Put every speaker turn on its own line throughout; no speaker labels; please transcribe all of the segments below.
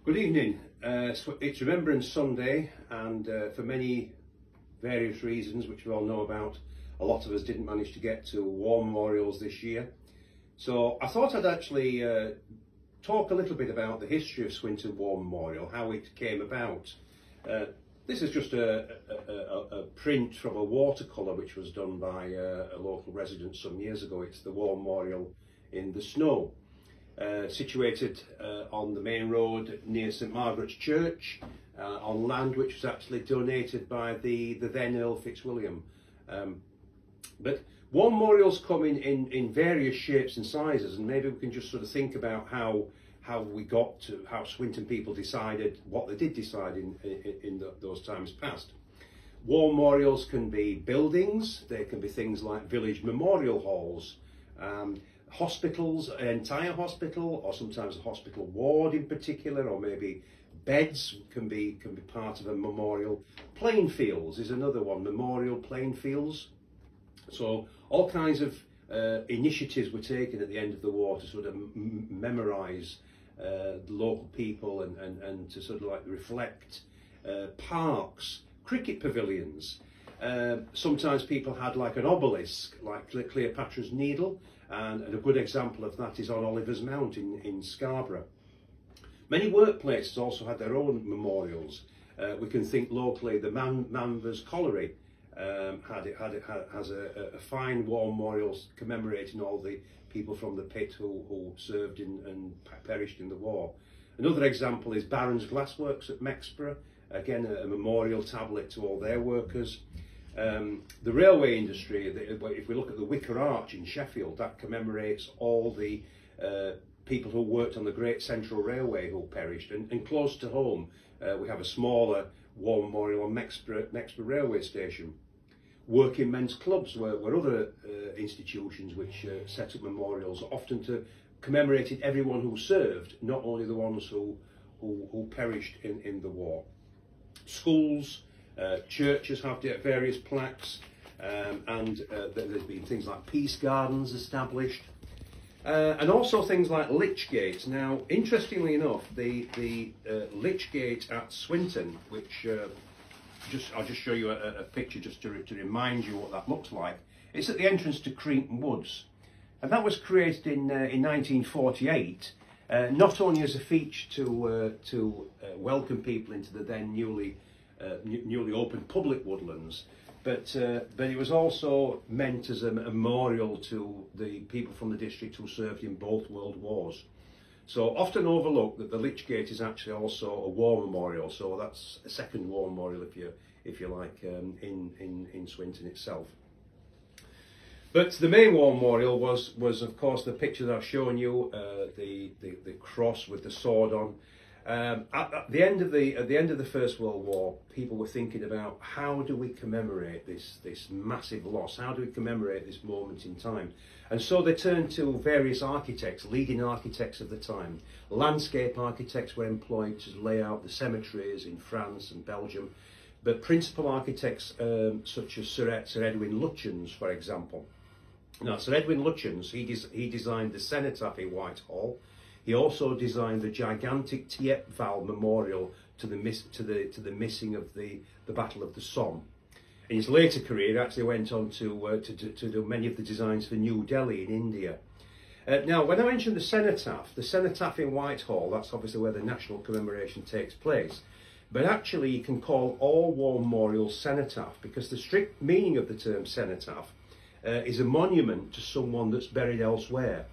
Good evening. It's Remembrance Sunday, and for many various reasons which we all know about, a lot of us didn't manage to get to war memorials this year. So I thought I'd actually talk a little bit about the history of Swinton War Memorial, how it came about. This is just a print from a watercolour which was done by a local resident some years ago. It's the War Memorial in the snow. Situated on the main road near St Margaret's Church, on land which was actually donated by the then Earl Fitzwilliam. But war memorials come in various shapes and sizes, and maybe we can just sort of think about how we got to how Swinton people decided what they did decide in those times past. War memorials can be buildings, they can be things like village memorial halls, hospitals, an entire hospital, or sometimes a hospital ward in particular, or maybe beds can be part of a memorial. Playing fields is another one, memorial playing fields. So all kinds of initiatives were taken at the end of the war to sort of memorise the local people and to sort of like reflect parks, cricket pavilions. Sometimes people had like an obelisk, like Cleopatra's Needle, and a good example of that is on Oliver's Mount in Scarborough. Many workplaces also had their own memorials. We can think locally, the Manvers Colliery has a fine war memorial commemorating all the people from the pit who served and perished in the war. Another example is Barron's Glassworks at Mexborough, again a memorial tablet to all their workers. The railway industry, if we look at the Wicker Arch in Sheffield, that commemorates all the people who worked on the Great Central Railway who perished. And close to home, we have a smaller war memorial on Mexborough Railway Station. Working men's clubs were other institutions which set up memorials, often to commemorate everyone who served, not only the ones who perished in the war. Schools, churches have various plaques, and there's been things like peace gardens established, and also things like lich gates. Now, interestingly enough, the lich gate at Swinton, which I'll just show you a picture just to remind you what that looks like. It's at the entrance to Cretan Woods, and that was created in 1948, not only as a feature to welcome people into the then newly opened public woodlands, but it was also meant as a memorial to the people from the district who served in both World Wars. So often overlooked that the Lich Gate is actually also a war memorial. So that's a second war memorial, if you like, in Swinton itself. But the main war memorial was of course the picture that I've shown you, the cross with the sword on. At the end of the First World War, people were thinking about how do we commemorate this massive loss? How do we commemorate this moment in time? And so they turned to various architects, leading architects of the time. Landscape architects were employed to lay out the cemeteries in France and Belgium, but principal architects such as Sir Edwin Lutyens, for example. Now, Sir Edwin Lutyens, he designed the cenotaph in Whitehall. He also designed the gigantic Thiepval memorial to the missing of the Battle of the Somme. In his later career, he actually went on to do many of the designs for New Delhi in India. Now, when I mentioned the cenotaph in Whitehall, that's obviously where the national commemoration takes place. But actually, you can call all war memorials cenotaph, because the strict meaning of the term cenotaph is a monument to someone that's buried elsewhere.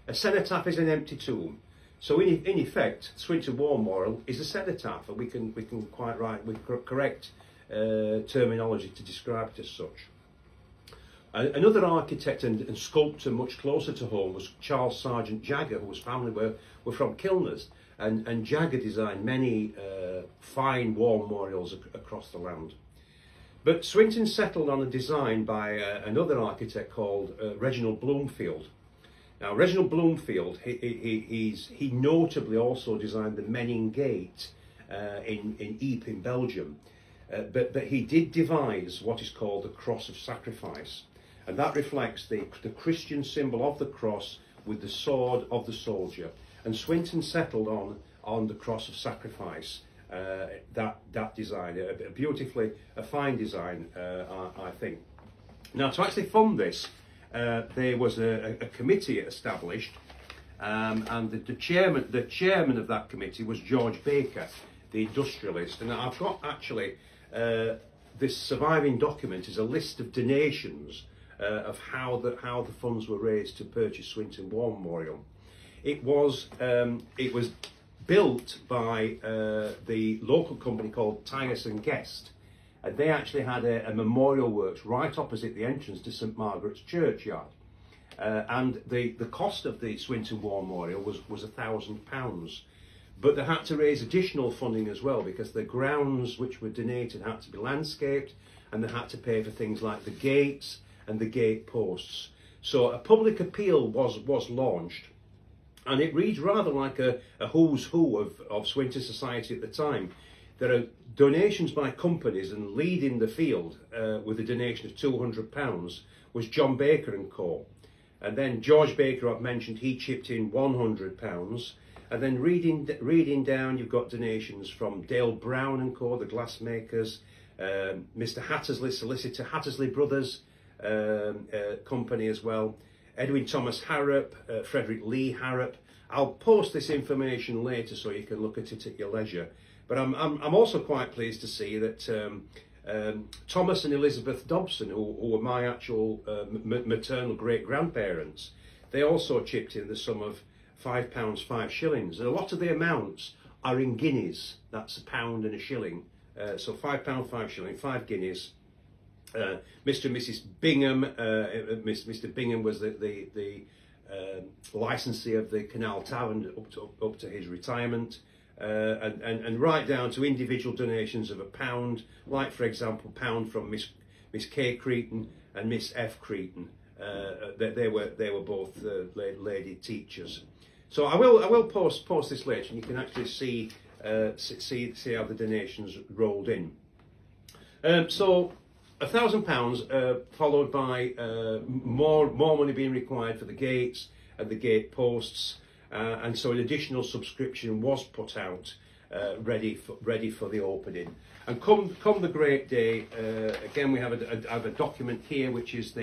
A cenotaph is an empty tomb. So in effect, Swinton War Memorial is a cenotaph, and we can quite right with correct terminology to describe it as such. Another architect and sculptor much closer to home was Charles Sergeant Jagger, whose family were from Kilners, and Jagger designed many fine war memorials across the land. But Swinton settled on a design by another architect called Reginald Bloomfield. Now, Reginald Bloomfield, he notably also designed the Menning Gate in Ypres in Belgium, but he did devise what is called the Cross of Sacrifice, and that reflects the Christian symbol of the cross with the sword of the soldier. And Swinton settled on the cross of sacrifice. That design, a fine design, I think. Now, to actually fund this, there was a committee established, and the chairman of that committee was George Baker, the industrialist. And I've got actually this surviving document is a list of donations of how the funds were raised to purchase Swinton War Memorial. It was built by the local company called Tyres and Guest, and they actually had a memorial works right opposite the entrance to St Margaret's churchyard. And the cost of the Swinton War Memorial was £1,000, but they had to raise additional funding as well, because the grounds which were donated had to be landscaped, and they had to pay for things like the gates and the gate posts. So a public appeal was launched, and it reads rather like a who's who of Swinton society at the time. There are donations by companies, and leading the field with a donation of £200 was John Baker and Co. And then George Baker, I've mentioned, he chipped in £100. And then reading down, you've got donations from Dale Brown and Co, the glassmakers, Mr Hattersley, solicitor, Hattersley Brothers company as well, Edwin Thomas Harrop, Frederick Lee Harrop. I'll post this information later so you can look at it at your leisure. But I'm also quite pleased to see that Thomas and Elizabeth Dobson, who were my actual maternal great-grandparents, they also chipped in the sum of £5, 5 shillings. And a lot of the amounts are in guineas. That's £1 and a shilling. So £5, 5 shilling, 5 guineas. Mr. and Mrs. Bingham, Mr. Bingham was the licensee of the Canal Tavern up to his retirement. And right down to individual donations of £1, like for example £1 from Miss K. Cretan and Miss F. Cretan. They were both lady teachers. So I will post this later, and you can actually see how the donations rolled in. So £1,000 followed by more money being required for the gates and the gate posts. And so an additional subscription was put out, ready for the opening. And come the great day, again we have a document here, which is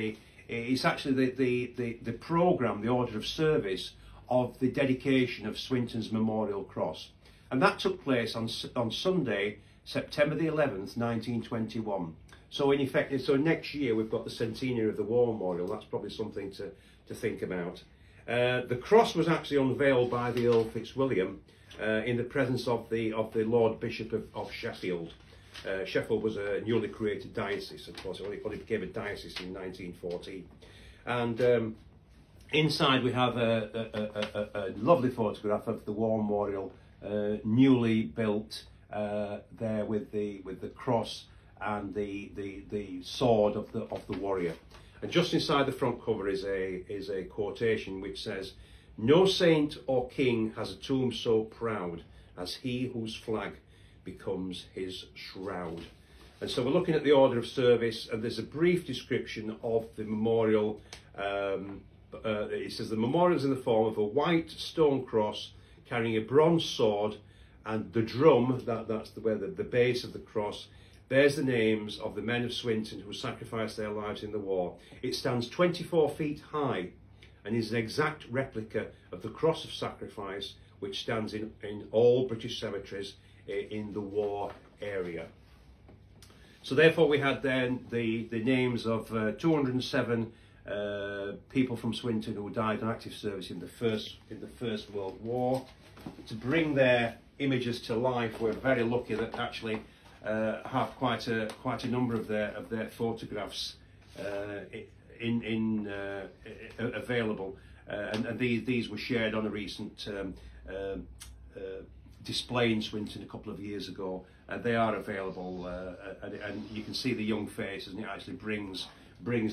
it's actually the programme, the order of service of the dedication of Swinton's Memorial Cross, and that took place on Sunday, September the 11th, 1921. So in effect, so next year we've got the centenary of the War Memorial. That's probably something to think about. The cross was actually unveiled by the Earl Fitzwilliam in the presence of the Lord Bishop of Sheffield. Sheffield was a newly created diocese, of course. It only became a diocese in 1914. And inside we have a lovely photograph of the War Memorial, newly built there with the cross and the sword of the warrior. And just inside the front cover is a quotation which says, "No saint or king has a tomb so proud as he whose flag becomes his shroud." And so we're looking at the order of service, and there's a brief description of the memorial. It says the memorial is in the form of a white stone cross carrying a bronze sword, and the drum, that's where the base of the cross, bears the names of the men of Swinton who sacrificed their lives in the war. It stands 24 feet high and is an exact replica of the cross of sacrifice which stands in all British cemeteries in the war area. So therefore we had then the names of 207 people from Swinton who died in active service in the First World War. To bring their images to life, we're very lucky that actually have quite a number of their photographs available, and these were shared on a recent display in Swinton a couple of years ago, and they are available, and you can see the young faces, and it actually brings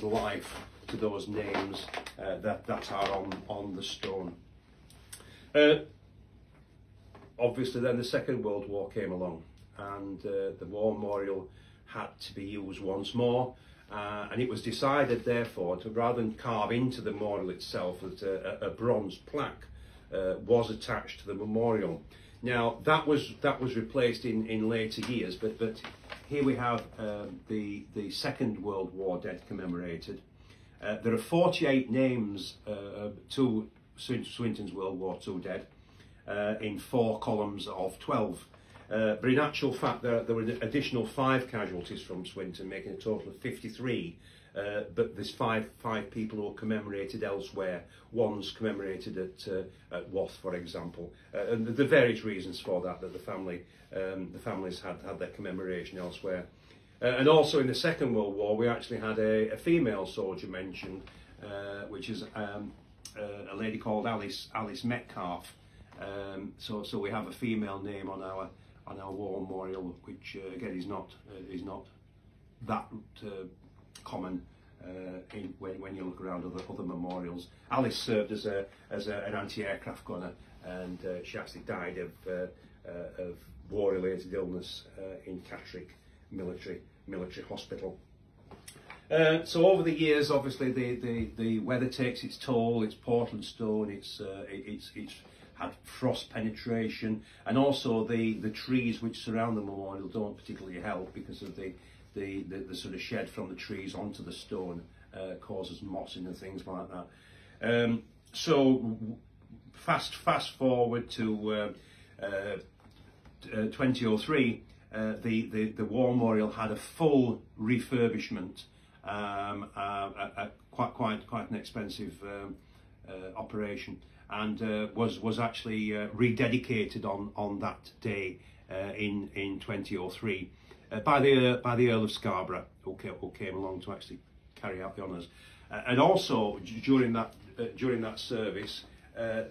life to those names that are on the stone. Obviously then the Second World War came along, and the War Memorial had to be used once more, and it was decided therefore to, rather than carve into the memorial itself, that a bronze plaque was attached to the memorial. Now that was replaced in later years, but here we have the Second World War dead commemorated. There are 48 names to Swinton's World War II dead in 4 columns of 12. But in actual fact, there were an additional 5 casualties from Swinton, making a total of 53. But there's five people who are commemorated elsewhere. One's commemorated at Wath, for example, and there are various reasons for that. That the families had their commemoration elsewhere. And also in the Second World War, we actually had a female soldier mentioned, which is a lady called Alice Metcalf. So we have a female name on our war memorial, which again is not that common when you look around other memorials. Alice served as an anti-aircraft gunner, and she actually died of war-related illness in Catterick military hospital. So over the years, obviously the weather takes its toll. It's Portland stone. It's had frost penetration, and also the trees which surround the memorial don't particularly help because of the sort of shed from the trees onto the stone causes mossing and things like that. So fast forward to 2003, the War Memorial had a full refurbishment, quite an expensive operation, and was actually rededicated on that day in 2003 by the Earl of Scarborough, who came along to actually carry out the honours. And also during that service,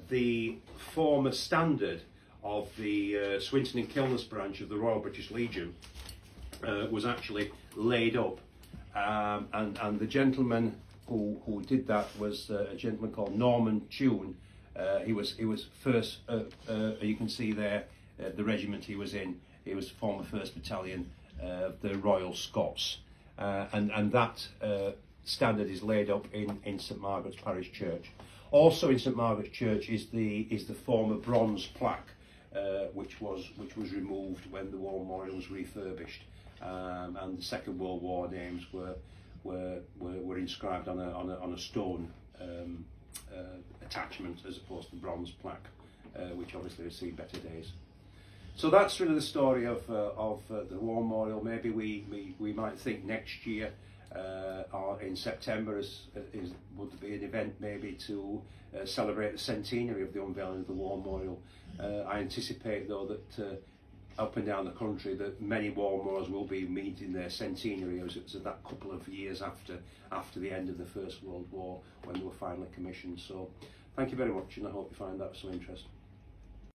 the former standard of the Swinton and Kilness branch of the Royal British Legion was actually laid up, and the gentleman who did that was a gentleman called Norman Tune. He was first. You can see there the regiment he was in. He was former 1st Battalion of the Royal Scots, and that standard is laid up in St Margaret's Parish Church. Also in St Margaret's Church is the former bronze plaque, which was removed when the War Memorial was refurbished, and the Second World War names were inscribed on a stone attachment as opposed to the bronze plaque, which obviously has seen better days. So that's really the story of the War Memorial. Maybe we might think next year or in September would be an event maybe to celebrate the centenary of the unveiling of the War Memorial. I anticipate though that up and down the country that many war memorials will be meeting their centenary as that couple of years after the end of the First World War, when they were finally commissioned. So thank you very much, and I hope you find that of some interest.